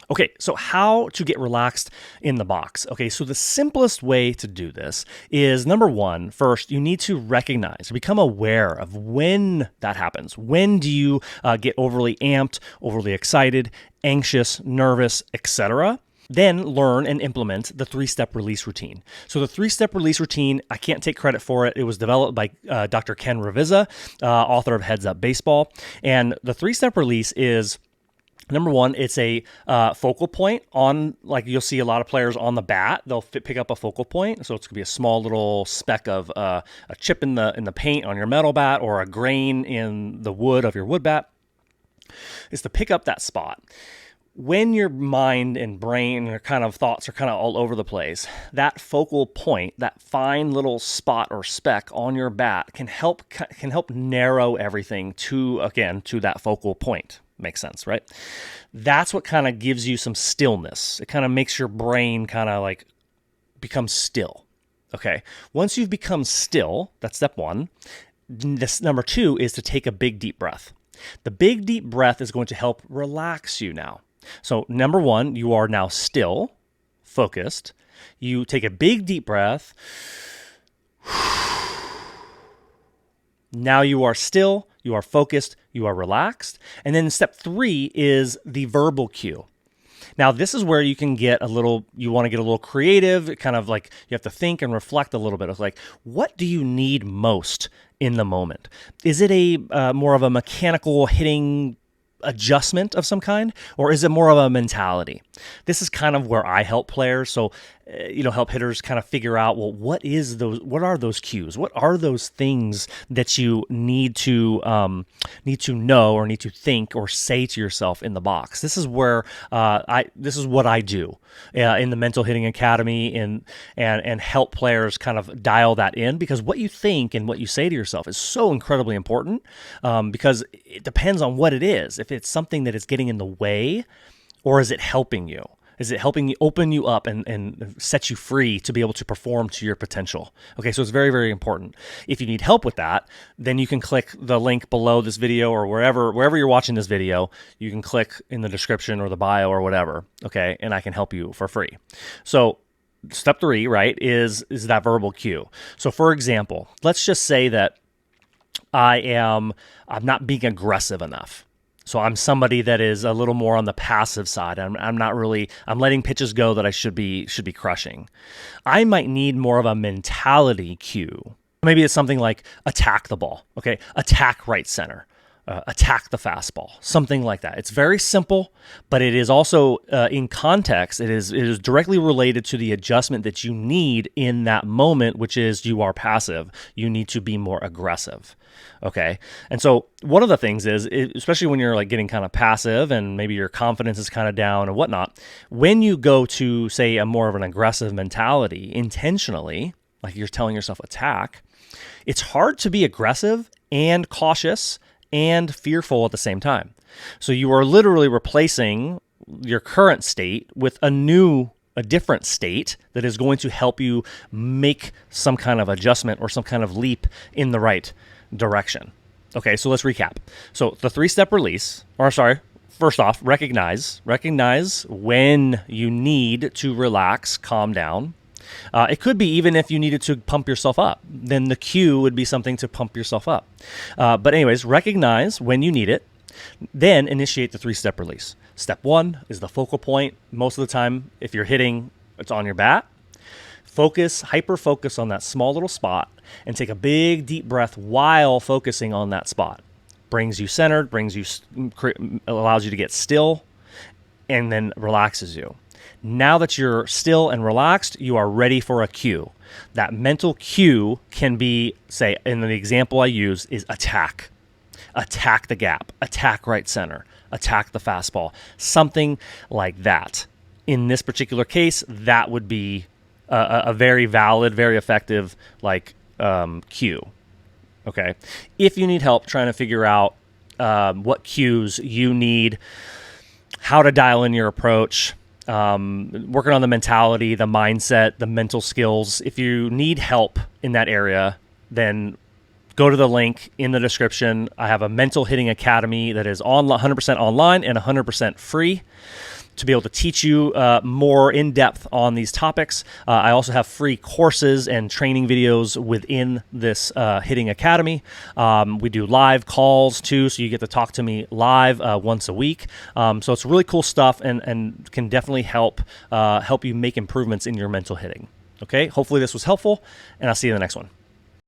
Okay, so how to get relaxed in the box. Okay, so the simplest way to do this is number one, first, you need to recognize, become aware of when that happens. When do you get overly amped, overly excited, anxious, nervous, etc.? Then learn and implement the 3-step release routine. So the 3-step release routine, I can't take credit for it. It was developed by Dr. Ken Ravizza, author of Heads Up Baseball. And the 3-step release is, number one, it's a focal point on, like you'll see a lot of players on the bat, they'll pick up a focal point. So it's gonna be a small little speck of a chip in the paint on your metal bat or a grain in the wood of your wood bat. Is to pick up that spot. When your mind and brain or kind of thoughts are kind of all over the place, that focal point, that fine little spot or speck on your bat can help narrow everything to that focal point. Makes sense, right? That's what kind of gives you some stillness. It kind of makes your brain kind of like become still. Okay. Once you've become still, that's step one. This number two is to take a big deep breath. The big deep breath is going to help relax you now. So number one, you are now still, focused. You take a big deep breath. Now you are still, you are focused, you are relaxed. And then step three is the verbal cue. Now, this is where you can get you want to get a little creative, kind of like you have to think and reflect a little bit of like, what do you need most in the moment? Is it a more of a mechanical hitting adjustment of some kind, or is it more of a mentality? This is kind of where I help players. So, help hitters kind of figure out, well, what are those cues? What are those things that you need to know or need to think or say to yourself in the box? This is where this is what I do in the Mental Hitting Academy and help players kind of dial that in, because what you think and what you say to yourself is so incredibly important, because it depends on what it is. If it's something that is getting in the way, or is it helping you? Is it helping you open you up and set you free to be able to perform to your potential? Okay, so it's very, very important. If you need help with that, then you can click the link below this video, or wherever you're watching this video, you can click in the description or the bio or whatever, okay, and I can help you for free. So step three, right, is that verbal cue. So for example, let's just say that I'm not being aggressive enough. So I'm somebody that is a little more on the passive side. I'm letting pitches go that I should be crushing. I might need more of a mentality cue. Maybe it's something like attack the ball, okay? Attack right center, attack the fastball, something like that. It's very simple, but it is also in context. It is directly related to the adjustment that you need in that moment, which is you are passive. You need to be more aggressive. Okay. And so one of the things is, especially when you're like getting kind of passive and maybe your confidence is kind of down and whatnot, when you go to say a more of an aggressive mentality intentionally, like you're telling yourself attack, it's hard to be aggressive and cautious and fearful at the same time. So you are literally replacing your current state with a different state that is going to help you make some kind of adjustment or some kind of leap in the right direction. Okay, so let's recap. So the 3-step release, first off, recognize when you need to relax, calm down. It could be even if you needed to pump yourself up, then the cue would be something to pump yourself up. But anyways, recognize when you need it, then initiate the 3-step release. Step one is the focal point. Most of the time, if you're hitting, it's on your bat. Hyper focus on that small little spot and take a big deep breath while focusing on that spot. Brings you centered, allows you to get still, and then relaxes you. Now that you're still and relaxed, you are ready for a cue. That mental cue can be, say, in the example I use, is attack. Attack the gap, attack right center, attack the fastball, something like that. In this particular case, that would be a very valid, very effective cue. Okay. If you need help trying to figure out what cues you need, how to dial in your approach, working on the mentality, the mindset, the mental skills. If you need help in that area, then go to the link in the description. I have a Mental Hitting Academy that is 100% online and 100% free. to be able to teach you more in depth on these topics. I also have free courses and training videos within this Hitting Academy. We do live calls too, so you get to talk to me live once a week. So it's really cool stuff, and can definitely help you make improvements in your mental hitting. Okay, hopefully this was helpful, and I'll see you in the next one.